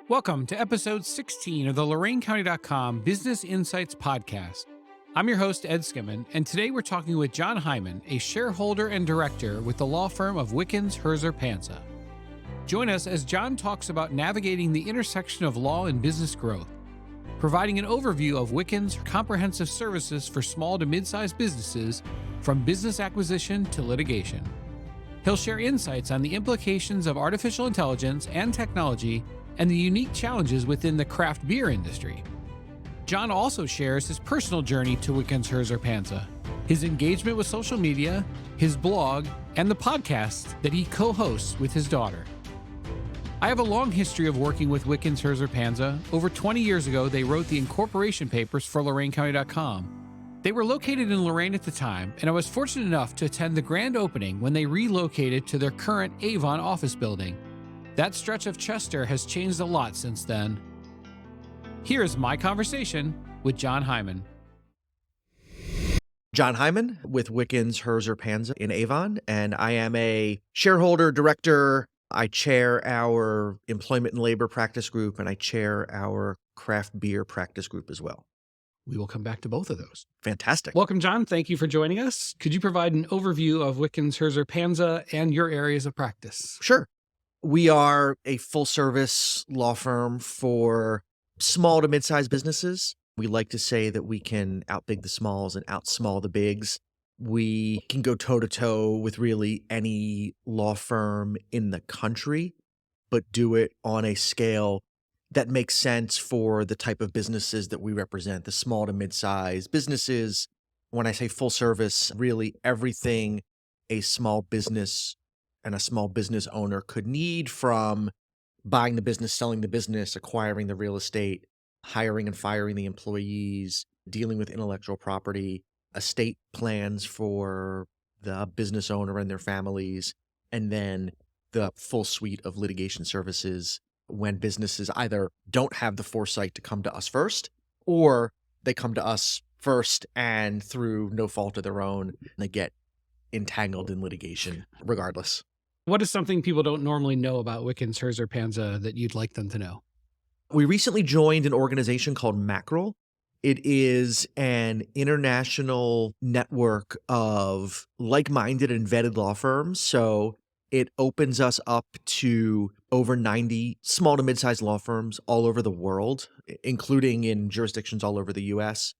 Welcome to episode 16 of the LoraineCounty.com Business Insights Podcast. I'm your host, Ed Skimmon, and today we're talking with Jon Hyman, a shareholder and director with the law firm of Wickens Herzer Panza. Join us as Jon talks about navigating the intersection of law and business growth, providing an overview of Wickens' comprehensive services for small to mid-sized businesses, from business acquisition to litigation. He'll share insights on the implications of artificial intelligence and technology and the unique challenges within the craft beer industry. Jon also shares his personal journey to Wickens Herzer Panza, his engagement with social media, his blog, and the podcast that he co-hosts with his daughter. I have a long history of working with Wickens Herzer Panza. Over 20 years ago, they wrote the incorporation papers for LoraineCounty.com. They were located in Loraine at the time, and I was fortunate enough to attend the grand opening when they relocated to their current Avon office building. That stretch of Chester has changed a lot since then. Here is my conversation with Jon Hyman. Jon Hyman with Wickens Herzer Panza in Avon, and I am a shareholder, director. I chair our employment and labor practice group, and I chair our craft beer practice group as well. We will come back to both of those. Fantastic. Welcome, Jon. Thank you for joining us. Could you provide an overview of Wickens Herzer Panza and your areas of practice? Sure. We are a full-service law firm for small to mid-sized businesses. We like to say that we can outbig the smalls and outsmall the bigs. We can go toe-to-toe with really any law firm in the country, but do it on a scale that makes sense for the type of businesses that we represent, the small to mid-sized businesses. When I say full service, really everything a small business and a small business owner could need, from buying the business, selling the business, acquiring the real estate, hiring and firing the employees, dealing with intellectual property, estate plans for the business owner and their families, and then the full suite of litigation services when businesses either don't have the foresight to come to us first, or they come to us first and through no fault of their own, they get entangled in litigation regardless. What is something people don't normally know about Wickens Herzer Panza that you'd like them to know? We recently joined an organization called Mackerel. It is an international network of like-minded and vetted law firms. So it opens us up to over 90 small to mid-sized law firms all over the world, including in jurisdictions all over the U.S.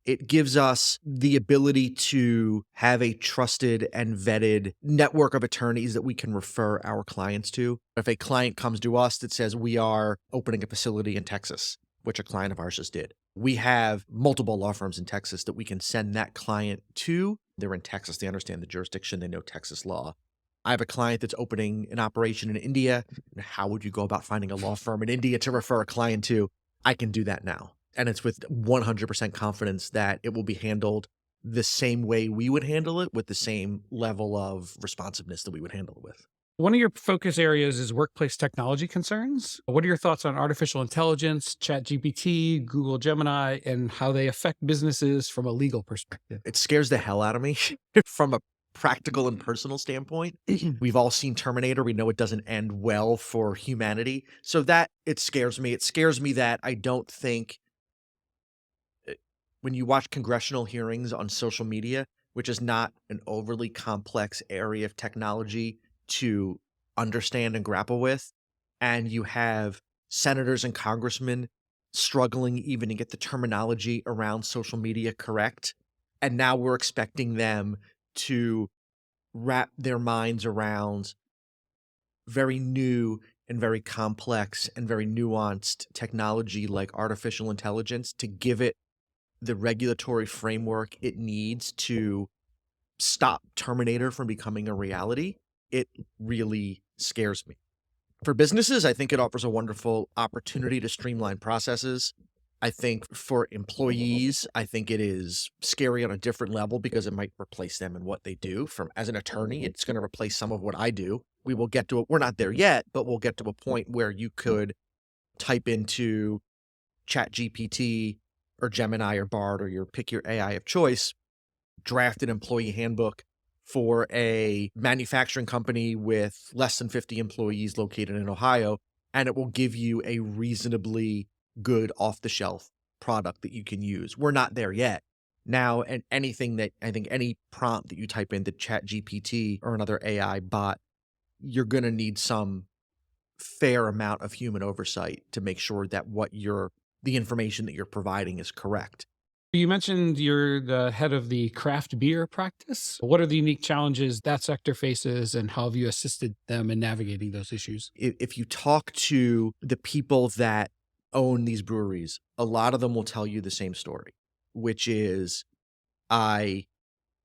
It gives us the ability to have a trusted and vetted network of attorneys that we can refer our clients to. If a client comes to us that says we are opening a facility in Texas, which a client of ours just did, we have multiple law firms in Texas that we can send that client to. They're in Texas. They understand the jurisdiction. They know Texas law. I have a client that's opening an operation in India. How would you go about finding a law firm in India to refer a client to? I can do that now. And it's with 100% confidence that it will be handled the same way we would handle it, with the same level of responsiveness that we would handle it with. One of your focus areas is workplace technology concerns. What are your thoughts on artificial intelligence, ChatGPT, Google Gemini, and how they affect businesses from a legal perspective? It scares the hell out of me from a practical and personal standpoint. We've all seen Terminator. We know it doesn't end well for humanity. So that, it scares me. It scares me that I don't think, when you watch congressional hearings on social media, which is not an overly complex area of technology to understand and grapple with, and you have senators and congressmen struggling even to get the terminology around social media correct, and now we're expecting them to wrap their minds around very new and very complex and very nuanced technology like artificial intelligence, to give it the regulatory framework it needs to stop Terminator from becoming a reality. It really scares me. For businesses, I think it offers a wonderful opportunity to streamline processes. I think for employees, I think it is scary on a different level because it might replace them in what they do. As an attorney, it's going to replace some of what I do. We will get to it. We're not there yet, but we'll get to a point where you could type into ChatGPT or Gemini or Bard or pick your AI of choice, draft an employee handbook for a manufacturing company with less than 50 employees located in Ohio, and it will give you a reasonably good off-the-shelf product that you can use. We're not there yet. Now, and anything that I think any prompt that you type into ChatGPT or another AI bot, you're going to need some fair amount of human oversight to make sure that the information that you're providing is correct. You mentioned you're the head of the craft beer practice. What are the unique challenges that sector faces, and how have you assisted them in navigating those issues? If you talk to the people that own these breweries, a lot of them will tell you the same story, which is I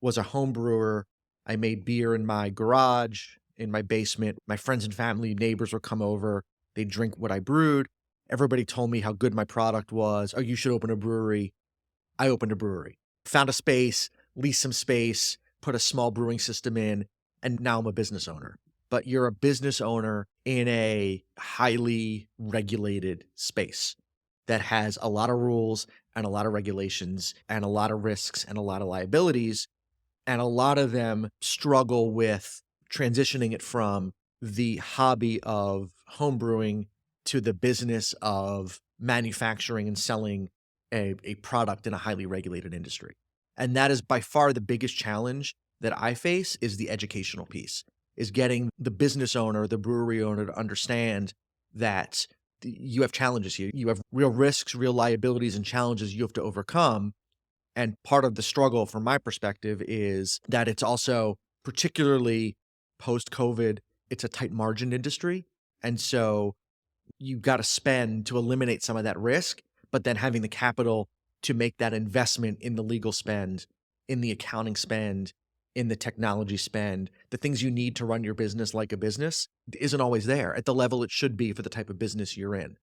was a home brewer. I made beer in my garage, in my basement. My friends and family, neighbors would come over. They'd drink what I brewed. Everybody told me how good my product was. Oh, you should open a brewery. I opened a brewery, found a space, leased some space, put a small brewing system in, and now I'm a business owner. But you're a business owner in a highly regulated space that has a lot of rules and a lot of regulations and a lot of risks and a lot of liabilities. And a lot of them struggle with transitioning it from the hobby of home brewing to the business of manufacturing and selling a product in a highly regulated industry. And that is by far the biggest challenge that I face, is the educational piece, is getting the business owner, the brewery owner, to understand that you have challenges here. You have real risks, real liabilities, and challenges you have to overcome. And part of the struggle from my perspective is that it's also, particularly post-COVID, it's a tight margin industry. And so you've got to spend to eliminate some of that risk, but then having the capital to make that investment in the legal spend, in the accounting spend, in the technology spend, the things you need to run your business like a business, isn't always there at the level it should be for the type of business you're in.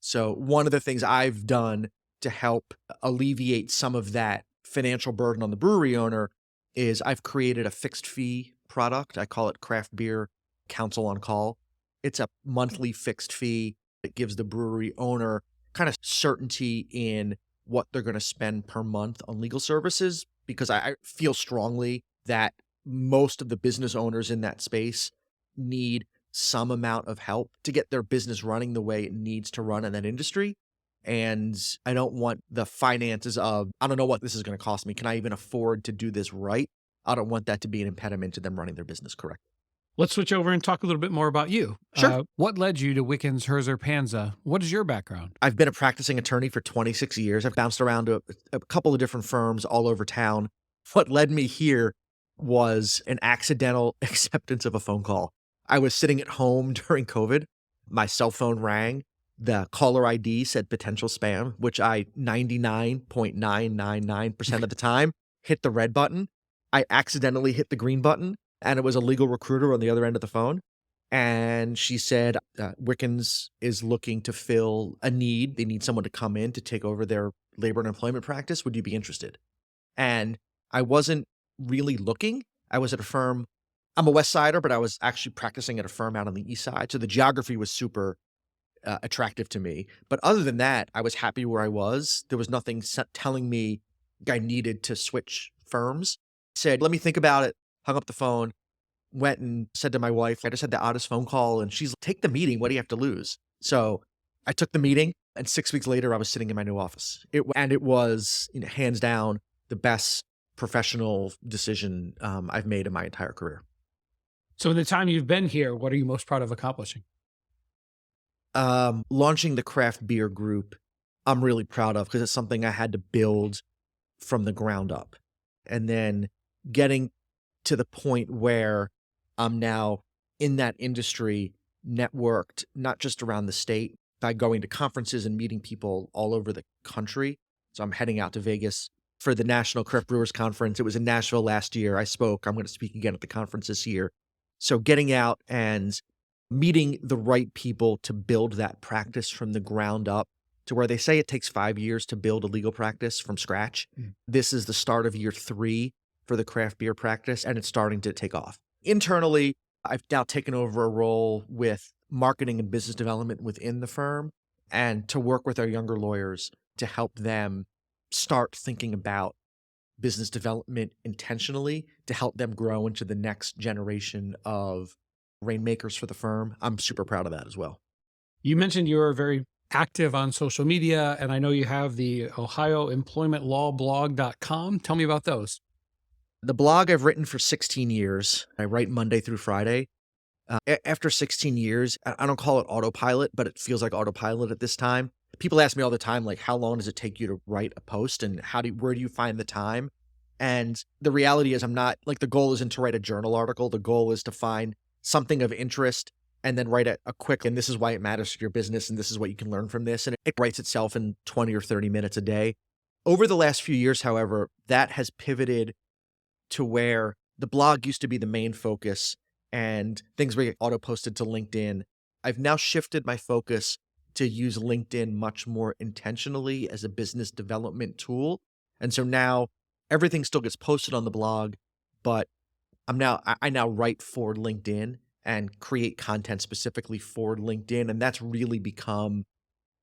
So one of the things I've done to help alleviate some of that financial burden on the brewery owner is I've created a fixed fee product. I call it Craft Beer Counsel on Call. It's a monthly fixed fee that gives the brewery owner kind of certainty in what they're going to spend per month on legal services, because I feel strongly that most of the business owners in that space need some amount of help to get their business running the way it needs to run in that industry. And I don't want the finances of, I don't know what this is going to cost me. Can I even afford to do this right? I don't want that to be an impediment to them running their business correctly. Let's switch over and talk a little bit more about you. Sure. What led you to Wickens Herzer Panza? What is your background? I've been a practicing attorney for 26 years. I've bounced around to a couple of different firms all over town. What led me here was an accidental acceptance of a phone call. I was sitting at home during COVID. My cell phone rang. The caller ID said potential spam, which I 99.999% of the time hit the red button. I accidentally hit the green button, and it was a legal recruiter on the other end of the phone. And she said, Wickens is looking to fill a need. They need someone to come in to take over their labor and employment practice. Would you be interested? And I wasn't really looking. I was at a firm. I'm a West Sider, but I was actually practicing at a firm out on the East Side. So the geography was super attractive to me. But other than that, I was happy where I was. There was nothing telling me I needed to switch firms. Said, let me think about it. Hung up the phone. Went and said to my wife, I just had the oddest phone call, and she's like, take the meeting. What do you have to lose? So I took the meeting, and 6 weeks later, I was sitting in my new office. It was, hands down, the best professional decision I've made in my entire career. So in the time you've been here, what are you most proud of accomplishing? Launching the craft beer group, I'm really proud of, because it's something I had to build from the ground up. And then getting to the point where I'm now in that industry, networked, not just around the state, by going to conferences and meeting people all over the country. So I'm heading out to Vegas for the National Craft Brewers Conference. It was in Nashville last year. I spoke. I'm going to speak again at the conference this year. So getting out and meeting the right people to build that practice from the ground up, to where they say it takes 5 years to build a legal practice from scratch. This is the start of year 3 for the craft beer practice, and it's starting to take off. Internally, I've now taken over a role with marketing and business development within the firm, and to work with our younger lawyers to help them start thinking about business development intentionally, to help them grow into the next generation of rainmakers for the firm. I'm super proud of that as well. You mentioned you were very active on social media, and I know you have the ohioemploymentlawblog.com. Tell me about those. The blog I've written for 16 years. I write Monday through Friday. After 16 years, I don't call it autopilot, but it feels like autopilot at this time. People ask me all the time, like, how long does it take you to write a post and where do you find the time? And the reality is I'm not like, the goal isn't to write a journal article. The goal is to find something of interest and then write a quick, and this is why it matters to your business. And this is what you can learn from this. And it writes itself in 20 or 30 minutes a day. Over the last few years, however, that has pivoted to where the blog used to be the main focus and things were auto-posted to LinkedIn. I've now shifted my focus to use LinkedIn much more intentionally as a business development tool. And so now everything still gets posted on the blog, but I now write for LinkedIn and create content specifically for LinkedIn. And that's really become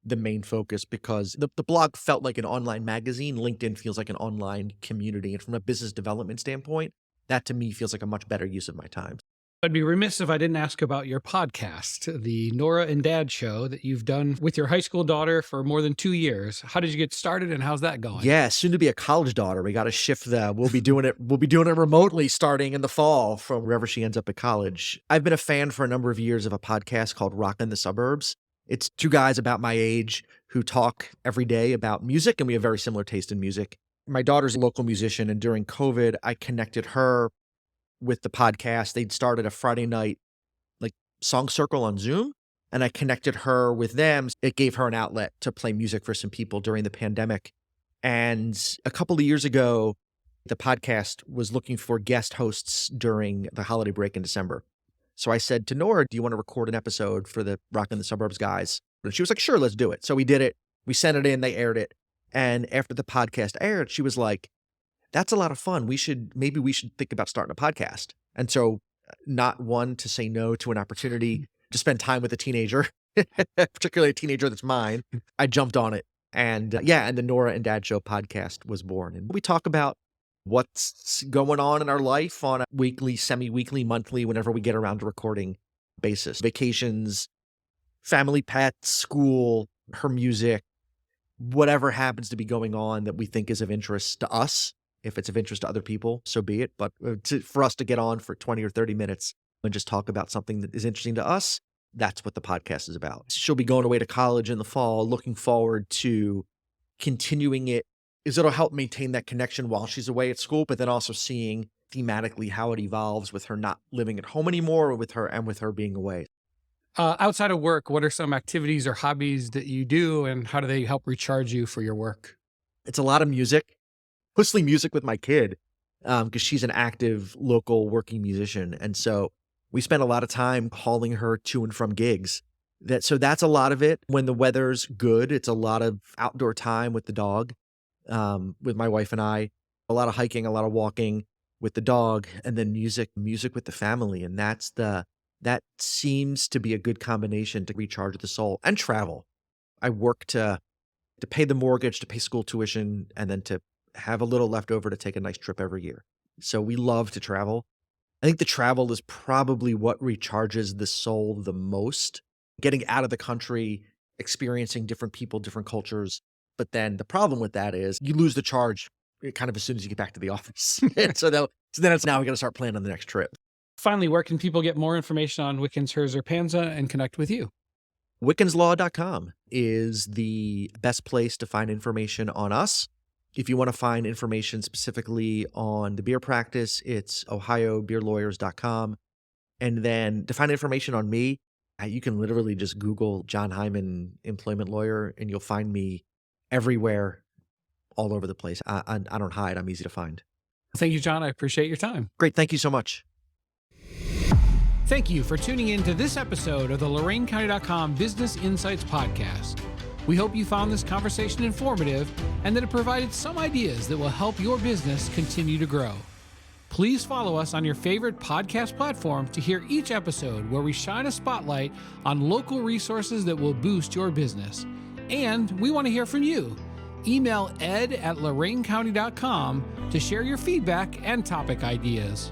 the main focus because the blog felt like an online magazine. LinkedIn feels like an online community. And from a business development standpoint, that to me feels like a much better use of my time. I'd be remiss if I didn't ask about your podcast, the Nora and Dad Show that you've done with your high school daughter for more than 2 years. How did you get started and how's that going? Yeah, soon to be a college daughter. We got to shift that. We'll be doing it remotely starting in the fall from wherever she ends up at college. I've been a fan for a number of years of a podcast called Rockin' the Suburbs. It's two guys about my age who talk every day about music, and we have very similar taste in music. My daughter's a local musician, and during COVID, I connected her with the podcast. They'd started a Friday night like song circle on Zoom, and I connected her with them. It gave her an outlet to play music for some people during the pandemic. And a couple of years ago, the podcast was looking for guest hosts during the holiday break in December. So I said to Nora, do you want to record an episode for the Rockin' the Suburbs guys? And she was like, sure, let's do it. So we did it. We sent it in, they aired it. And after the podcast aired, she was like, that's a lot of fun. Maybe we should think about starting a podcast. And so not one to say no to an opportunity to spend time with a teenager, particularly a teenager that's mine. I jumped on it. And and the Nora and Dad Show podcast was born. And we talk about what's going on in our life on a weekly, semi-weekly, monthly, whenever we get around to recording basis. Vacations, family, pets, school, her music, whatever happens to be going on that we think is of interest to us. If it's of interest to other people, so be it. But for us to get on for 20 or 30 minutes and just talk about something that is interesting to us, that's what the podcast is about. She'll be going away to college in the fall, looking forward to continuing it. It'll help maintain that connection while she's away at school, but then also seeing thematically how it evolves with her not living at home anymore, with her being away. Outside of work, what are some activities or hobbies that you do and how do they help recharge you for your work? It's a lot of music. Mostly music with my kid, because she's an active local working musician. And so we spend a lot of time hauling her to and from gigs. So that's a lot of it. When the weather's good, it's a lot of outdoor time with the dog, with my wife and I, a lot of hiking, a lot of walking with the dog, and then music with the family. And that seems to be a good combination to recharge the soul and travel. I work to pay the mortgage, to pay school tuition, and then to have a little left over to take a nice trip every year. So we love to travel. I think the travel is probably what recharges the soul the most. Getting out of the country, experiencing different people, different cultures. But then the problem with that is you lose the charge kind of as soon as you get back to the office. so then it's now we got to start planning on the next trip. Finally, where can people get more information on Wickens Herzer Panza and connect with you? Wickenslaw.com is the best place to find information on us. If you want to find information specifically on the beer practice, it's ohiobeerlawyers.com. And then to find information on me, you can literally just Google Jon Hyman employment lawyer and you'll find me everywhere, all over the place. I don't hide. I'm easy to find. Thank you, Jon. I appreciate your time. Great. Thank you so much. Thank you for tuning in to this episode of the LoraineCounty.com Business Insights Podcast. We hope you found this conversation informative and that it provided some ideas that will help your business continue to grow. Please follow us on your favorite podcast platform to hear each episode where we shine a spotlight on local resources that will boost your business. And we want to hear from you. Email ed@LoraineCounty.com to share your feedback and topic ideas.